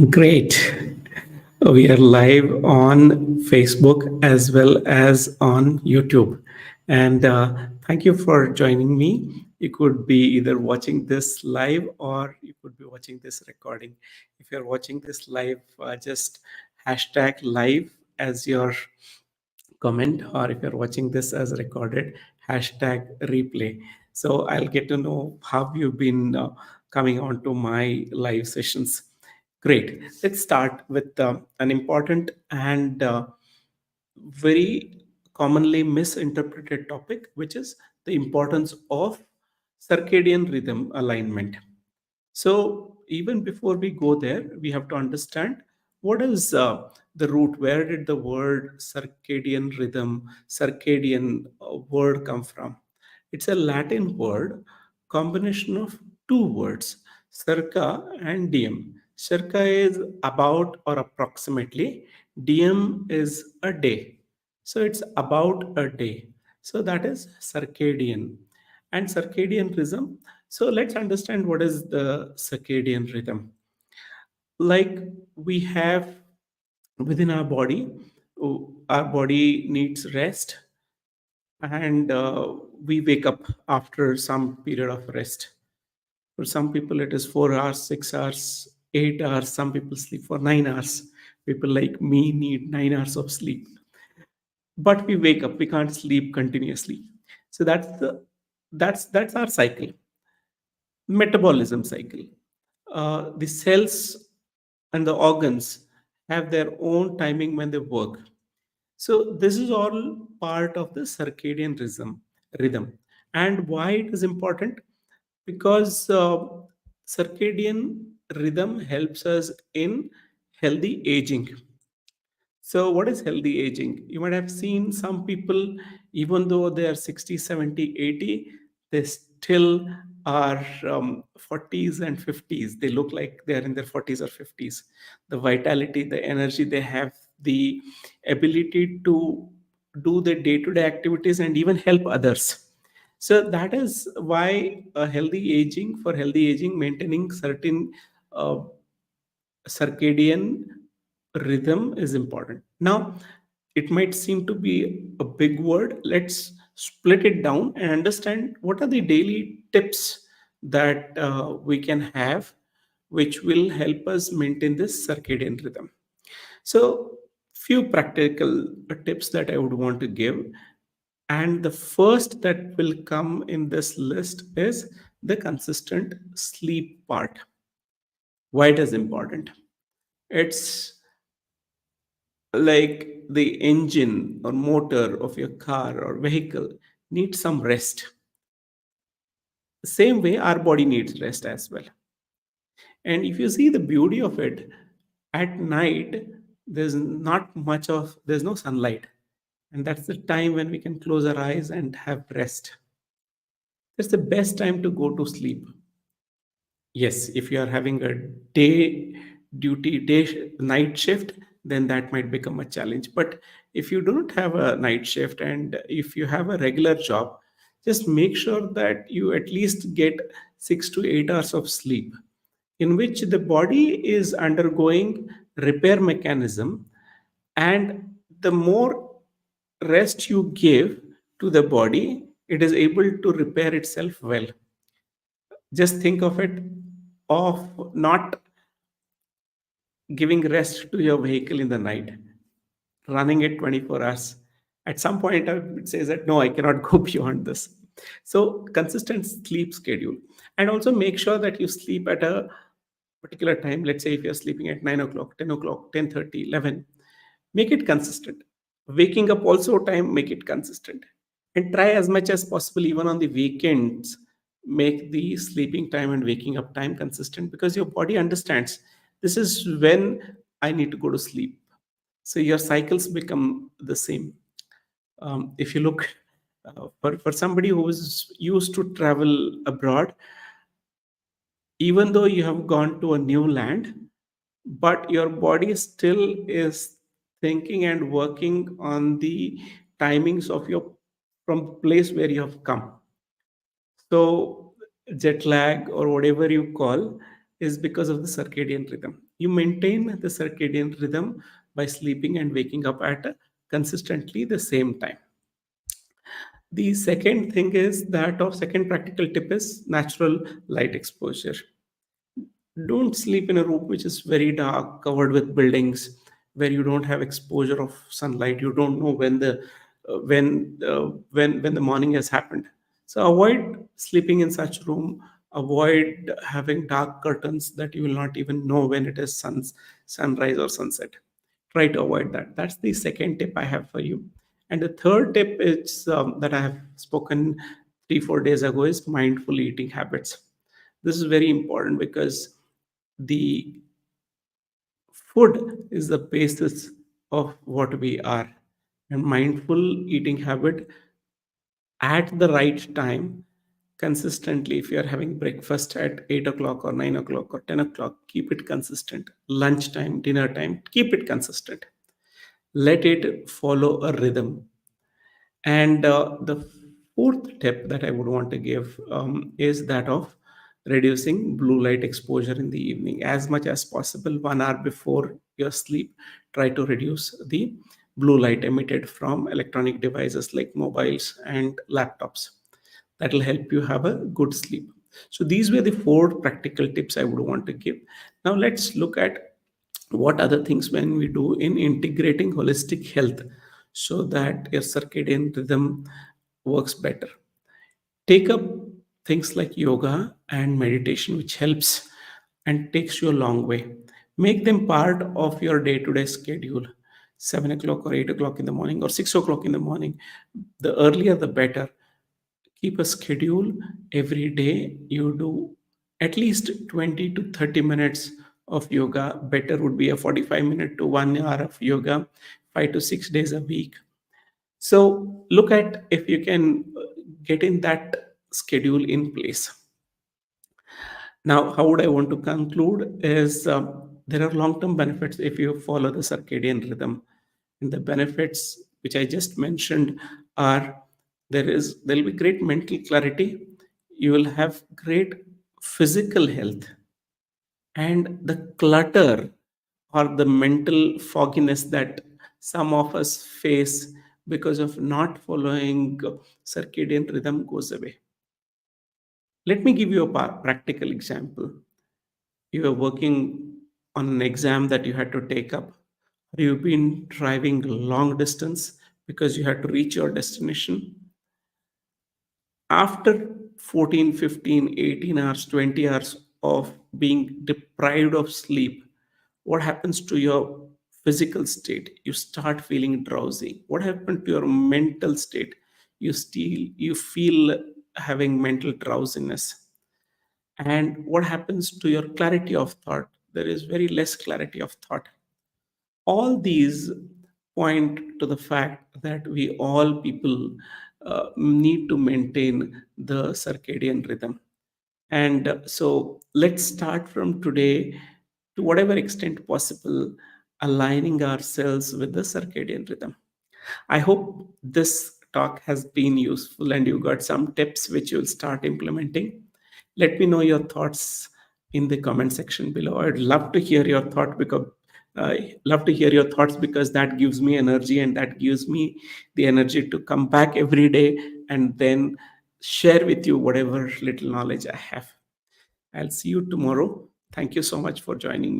Great. We are live on Facebook as well as on YouTube. And thank you for joining me. You could be either watching this live or you could be watching this recording. If you're watching this live, just hashtag live as your comment, or if you're watching this as recorded, hashtag replay. So I'll get to know how you've been coming on to my live sessions. Great. Let's start with an important and very commonly misinterpreted topic, which is the importance of circadian rhythm alignment. So even before we go there, we have to understand what is the root. Where did the word circadian rhythm, circadian word come from? It's a Latin word, combination of two words, circa and diem. Circa is about or approximately, diem is a day. So it's about a day. So that is circadian. And circadian rhythm, so let's understand what is the circadian rhythm. Like we have within our body, our body needs rest, and we wake up after some period of rest. For some people, it is 4 hours, 6 hours, 8 hours. Some people sleep for 9 hours. People like me need 9 hours of sleep, but we wake up. We can't sleep continuously. So that's our cycle, metabolism cycle. The cells and the organs have their own timing when they work. So this is all part of the circadian rhythm. And why it is important? Because circadian rhythm helps us in healthy aging. So, what is healthy aging? You might have seen some people, even though they are 60, 70, 80, they still are 40s and 50s. They look like they are in their 40s or 50s. The vitality, the energy they have, the ability to do the day to day activities and even help others. So, that is why for healthy aging, maintaining certain uh, circadian rhythm is important. Now, it might seem to be a big word. Let's split it down and understand what are the daily tips that we can have, which will help us maintain this circadian rhythm. So, few practical tips that I would want to give. And the first that will come in this list is the consistent sleep part. Why it is important? It's like the engine or motor of your car or vehicle needs some rest. The same way our body needs rest as well. And if you see the beauty of it, at night there's no sunlight, and that's the time when we can close our eyes and have rest. That's the best time to go to sleep. Yes, if you are having a day night shift, then that might become a challenge. But if you don't have a night shift and if you have a regular job, just make sure that you at least get 6 to 8 hours of sleep, in which the body is undergoing repair mechanism. And the more rest you give to the body, it is able to repair itself well. Just think of it, of not giving rest to your vehicle in the night, running it 24 hours. At some point, I would say that no, I cannot go beyond this. So, consistent sleep schedule. And also make sure that you sleep at a particular time. Let's say if you're sleeping at 9 o'clock, 10 o'clock, 10:30, 11, make it consistent. Waking up also time, make it consistent. And try as much as possible, even on the weekends, make the sleeping time and waking up time consistent, because your body understands this is when I need to go to sleep. So your cycles become the same. If you look for somebody who is used to travel abroad, even though you have gone to a new land, but your body still is thinking and working on the timings of your from place where you have come. So jet lag or whatever you call is because of the circadian rhythm. you maintain the circadian rhythm by sleeping and waking up at consistently the same time. The second thing is that of second practical tip is natural light exposure. Don't sleep in a room which is very dark, covered with buildings, where you don't have exposure of sunlight. You don't know when the when the morning has happened. So avoid sleeping in such room. Avoid having dark curtains that you will not even know when it is sunrise or sunset. Try to avoid that. That's the second tip I have for you. And the third tip is that I have spoken 3 4 days ago is mindful eating habits. This is very important because the food is the basis of what we are. And mindful eating habit at the right time, consistently. If you are having breakfast at 8 o'clock or 9 o'clock or 10 o'clock, keep it consistent. Lunchtime, dinner time, keep it consistent. Let it follow a rhythm. And the fourth tip that I would want to give is that of reducing blue light exposure in the evening. As much as possible, 1 hour before your sleep, try to reduce the blue light emitted from electronic devices like mobiles and laptops. That will help you have a good sleep. So, these were the four practical tips I would want to give. Now, let's look at what other things when we do in integrating holistic health so that your circadian rhythm works better. Take up things like yoga and meditation, which helps and takes you a long way. Make them part of your day-to-day schedule. 7 o'clock or 8 o'clock in the morning or 6 o'clock in the morning, the earlier the better. Keep a schedule. Every day you do at least 20 to 30 minutes of yoga. Better would be a 45-minute to 1 hour of yoga, 5 to 6 days a week. So look at if you can get in that schedule in place. Now, how would I want to conclude is there are long-term benefits if you follow the circadian rhythm. And the benefits which I just mentioned are there will be great mental clarity, you will have great physical health, and the clutter or the mental fogginess that some of us face because of not following circadian rhythm goes away. Let me give you a practical example. You are working on an exam that you had to take up, or you've been driving long distance because you had to reach your destination. After 14, 15, 18 hours, 20 hours of being deprived of sleep, what happens to your physical state? You start feeling drowsy. What happened to your mental state? You feel having mental drowsiness. And what happens to your clarity of thought? There is very less clarity of thought. All these point to the fact that we all people need to maintain the circadian rhythm. And so let's start from today, to whatever extent possible, aligning ourselves with the circadian rhythm. I hope this talk has been useful and you got some tips which you'll start implementing. Let me know your thoughts in the comment section below. I'd love to hear your thoughts because that gives me energy and that gives me the energy to come back every day and then share with you whatever little knowledge I have. I'll see you tomorrow. Thank you so much for joining me.